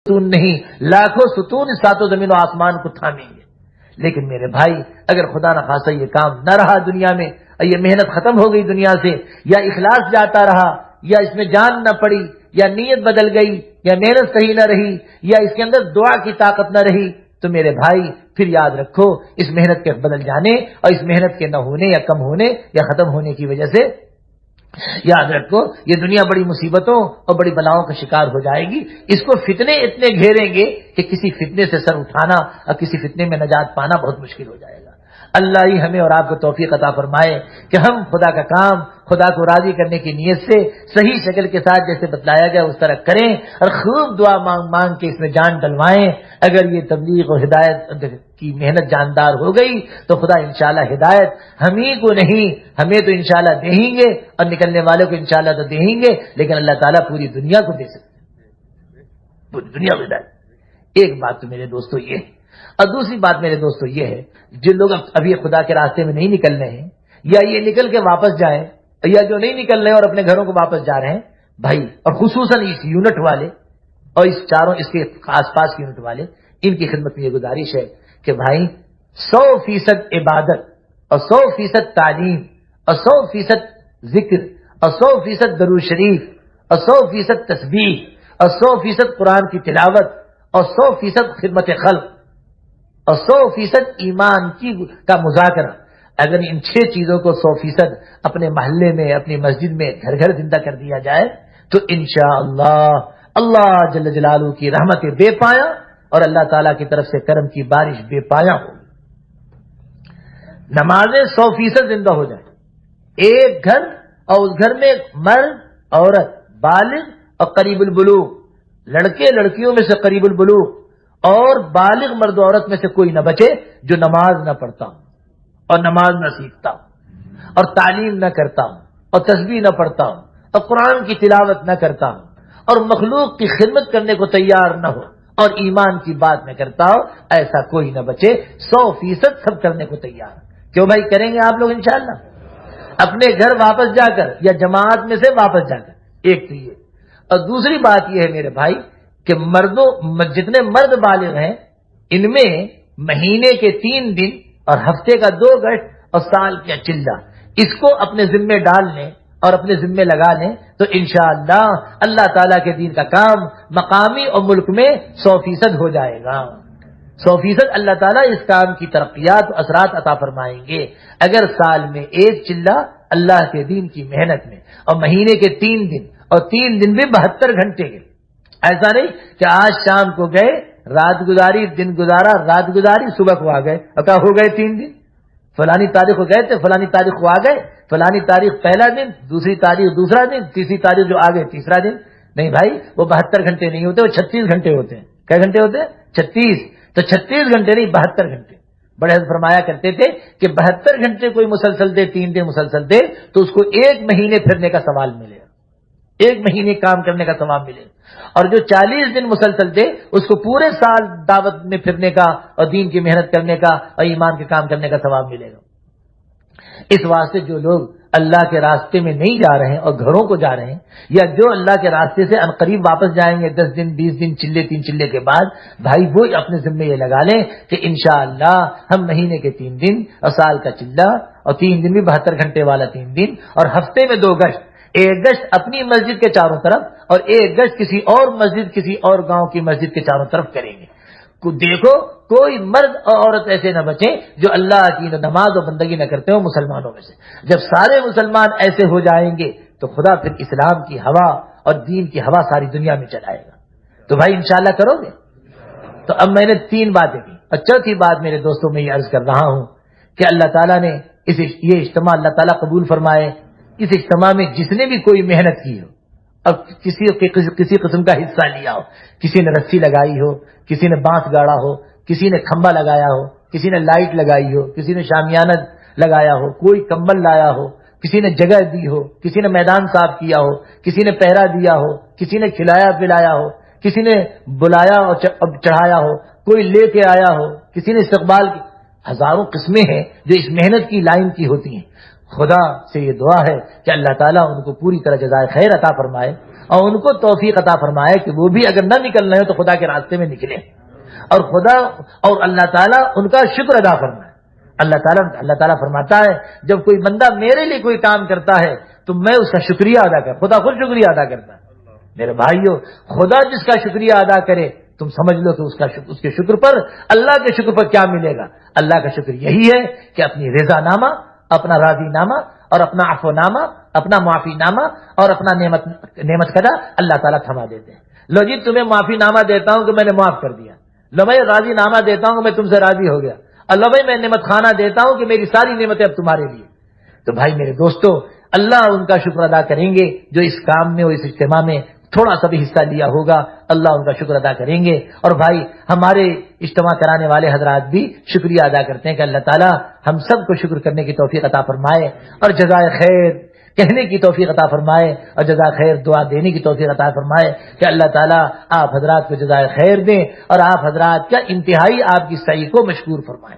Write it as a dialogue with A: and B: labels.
A: ستون نہیں، لاکھوں ستون اس ساتوں زمین و آسمان کو تھامیں گے. لیکن میرے بھائی اگر خدا نہ خاصہ یہ کام نہ رہا دنیا میں، یہ محنت ختم ہو گئی دنیا سے، یا اخلاص جاتا رہا، یا اس میں جان نہ پڑی، یا نیت بدل گئی، یا محنت صحیح نہ رہی، یا اس کے اندر دعا کی طاقت نہ رہی، تو میرے بھائی پھر یاد رکھو اس محنت کے بدل جانے اور اس محنت کے نہ ہونے یا کم ہونے یا ختم ہونے کی وجہ سے یاد رکھو یہ دنیا بڑی مصیبتوں اور بڑی بلاؤں کا شکار ہو جائے گی. اس کو فتنے اتنے گھیریں گے کہ کسی فتنے سے سر اٹھانا اور کسی فتنے میں نجات پانا بہت مشکل ہو جائے گا. اللہ ہی ہمیں اور آپ کو توفیق عطا فرمائے کہ ہم خدا کا کام خدا کو راضی کرنے کی نیت سے صحیح شکل کے ساتھ جیسے بتلایا گیا اس طرح کریں اور خوب دعا مانگ مانگ کے اس میں جان ڈلوائیں. اگر یہ تبلیغ اور ہدایت کی محنت جاندار ہو گئی تو خدا انشاءاللہ ہدایت ہمیں کو نہیں ہمیں تو انشاءاللہ دیں گے اور نکلنے والوں کو انشاءاللہ تو دیں گے، لیکن اللہ تعالیٰ پوری دنیا کو دے سکتے ہیں، پوری دنیا کو ہدایت. ایک بات تو میرے دوستو یہ ہے، اور دوسری بات میرے دوستو یہ ہے جو لوگ ابھی خدا کے راستے میں نہیں نکل رہے ہیں یا یہ نکل کے واپس جائیں یا جو نہیں نکل رہے ہیں اور اپنے گھروں کو واپس جا رہے ہیں بھائی، اور خصوصاً اس یونٹ والے اور اس کے آس پاس کے یونٹ والے، ان کی خدمت میں یہ گزارش ہے کہ بھائی 100% عبادت اور 100% تعلیم اور 100% ذکر اور 100% درود شریف اور 100% تسبیح اور 100% قرآن کی تلاوت اور 100% خدمت خلق اور 100% ایمان کا مذاکرہ، اگر ان 6 چیزوں کو 100% اپنے محلے میں اپنی مسجد میں گھر گھر زندہ کر دیا جائے تو انشاءاللہ اللہ جل جلالہ کی رحمت بے پایا اور اللہ تعالیٰ کی طرف سے کرم کی بارش بے پایا ہوگی. نمازیں 100% زندہ ہو جائیں، ایک گھر اور اس گھر میں مرد عورت بالغ اور قریب البلوغ، لڑکے لڑکیوں میں سے قریب البلوغ اور بالغ مرد عورت میں سے کوئی نہ بچے جو نماز نہ پڑھتا ہوں اور نماز نہ سیکھتا ہوں اور تعلیم نہ کرتا ہوں اور تسبیح نہ پڑھتا ہوں اور قرآن کی تلاوت نہ کرتا ہوں اور مخلوق کی خدمت کرنے کو تیار نہ ہو اور ایمان کی بات نہ کرتا ہو، ایسا کوئی نہ بچے. 100% سب کرنے کو تیار. کیوں بھائی کریں گے آپ لوگ انشاءاللہ اپنے گھر واپس جا کر یا جماعت میں سے واپس جا کر. ایک تو یہ، اور دوسری بات یہ ہے میرے بھائی کہ جتنے مرد بالغ ہیں ان میں مہینے کے 3 دن اور ہفتے کا 2 گشت اور سال کا چلہ اس کو اپنے ذمے ڈال لیں اور اپنے ذمے لگا لیں تو انشاءاللہ اللہ تعالیٰ کے دین کا کام مقامی اور ملک میں 100% ہو جائے گا. 100% اللہ تعالیٰ اس کام کی ترقیات و اثرات عطا فرمائیں گے. اگر سال میں 1 چلہ اللہ کے دین کی محنت میں اور مہینے کے 3 دن اور 3 دن بھی 72 گھنٹے کے، ایسا نہیں کہ آج شام کو گئے رات گزاری دن گزارا رات گزاری صبح کو آ گئے اور کہا ہو گئے 3 دن، فلانی تاریخ کو گئے تھے فلانی تاریخ کو آ گئے، فلانی تاریخ پہلا دن دوسری تاریخ دوسرا دن تیسری تاریخ جو آ گئے تیسرا دن. نہیں بھائی وہ 72 گھنٹے نہیں ہوتے، وہ 36 گھنٹے ہوتے ہیں. کیا گھنٹے ہوتے ہیں؟ 36. تو 36 گھنٹے نہیں 72 گھنٹے. بڑے حضرت فرمایا کرتے تھے کہ 72 گھنٹے کوئی مسلسل دے 3 دن مسلسل دے تو اس کو 1 مہینے پھرنے کا ثواب ملے گا، 1 مہینے کام کرنے کا ثواب ملے گا. اور جو 40 دن مسلسل دے اس کو پورے سال دعوت میں پھرنے کا اور دین کی محنت کرنے کا اور ایمان کے کام کرنے کا ثواب ملے گا. اس واسطے جو لوگ اللہ کے راستے میں نہیں جا رہے ہیں اور گھروں کو جا رہے ہیں یا جو اللہ کے راستے سے عنقریب واپس جائیں گے 10 دن 20 دن چلے 3 چلے کے بعد، بھائی وہ اپنے ذمے یہ لگا لیں کہ انشاءاللہ ہم مہینے کے 3 دن اور سال کا چلہ اور 3 دن بھی 72 گھنٹے والا 3 دن اور ہفتے میں 2 گشت، 1 گشت اپنی مسجد کے چاروں طرف اور 1 گشت کسی اور مسجد کسی اور گاؤں کی مسجد کے چاروں طرف کریں گے. دیکھو کوئی مرد اور عورت ایسے نہ بچیں جو اللہ کی نماز اور بندگی نہ کرتے ہو مسلمانوں میں سے. جب سارے مسلمان ایسے ہو جائیں گے تو خدا پھر اسلام کی ہوا اور دین کی ہوا ساری دنیا میں چلائے گا. تو بھائی انشاءاللہ کرو گے. تو اب میں نے 3 باتیں کی اور چوتھی بات میرے دوستوں میں یہ عرض کر رہا ہوں کہ اللہ تعالیٰ نے یہ اجتماع اللہ تعالیٰ قبول فرمائے. اس اجتماع میں جس نے بھی کوئی محنت کی ہو اور کسی قسم کا حصہ لیا ہو، کسی نے رسی لگائی ہو، کسی نے بانس گاڑا ہو، کسی نے کھمبا لگایا ہو، کسی نے لائٹ لگائی ہو، کسی نے شامیانہ لگایا ہو، کوئی کمبل لایا ہو، کسی نے جگہ دی ہو، کسی نے میدان صاف کیا ہو، کسی نے پہرا دیا ہو، کسی نے کھلایا پلایا ہو، کسی نے بلایا اور چڑھایا ہو، کوئی لے کے آیا ہو، کسی نے استقبال کی. ہزاروں قسمیں ہیں جو اس محنت کی لائن کی ہوتی ہیں. خدا سے یہ دعا ہے کہ اللہ تعالیٰ ان کو پوری طرح جزائے خیر عطا فرمائے اور ان کو توفیق عطا فرمائے کہ وہ بھی اگر نہ نکل رہے ہو تو خدا کے راستے میں نکلیں، اور خدا اور اللہ تعالیٰ ان کا شکر ادا فرمائے۔ اللہ تعالیٰ فرماتا ہے جب کوئی بندہ میرے لیے کوئی کام کرتا ہے تو میں اس کا شکریہ ادا کرتا، خدا خود شکریہ ادا کرتا ہے۔ میرے بھائیو، خدا جس کا شکریہ ادا کرے تم سمجھ لو کہ اس کے شکر پر، اللہ کے شکر پر کیا ملے گا۔ اللہ کا شکر یہی ہے کہ اپنی رضا نامہ، اپنا راضی نامہ اور اپنا عفو نامہ، اپنا معافی نامہ اور اپنا نعمت قدا اللہ تعالیٰ تھما دیتے ہیں۔ لو جی تمہیں معافی نامہ دیتا ہوں کہ میں نے معاف کر دیا، لو میں راضی نامہ دیتا ہوں کہ میں تم سے راضی ہو گیا، اللہ بھائی میں نعمت خانہ دیتا ہوں کہ میری ساری نعمتیں اب تمہارے لیے۔ تو بھائی میرے دوستو، اللہ ان کا شکر ادا کریں گے جو اس کام میں اور اس اجتماع میں تھوڑا سا بھی حصہ لیا ہوگا، اللہ ان کا شکر ادا کریں گے۔ اور بھائی ہمارے اجتماع کرانے والے حضرات بھی شکریہ ادا کرتے ہیں کہ اللہ تعالیٰ ہم سب کو شکر کرنے کی توفیق عطا فرمائے اور جزائے خیر کہنے کی توفیق عطا فرمائے اور جزائے خیر دعا دینے کی توفیق عطا فرمائے کہ اللہ تعالیٰ آپ حضرات کو جزائے خیر دیں اور آپ حضرات کا انتہائی آپ کی سعی کو مشکور فرمائے۔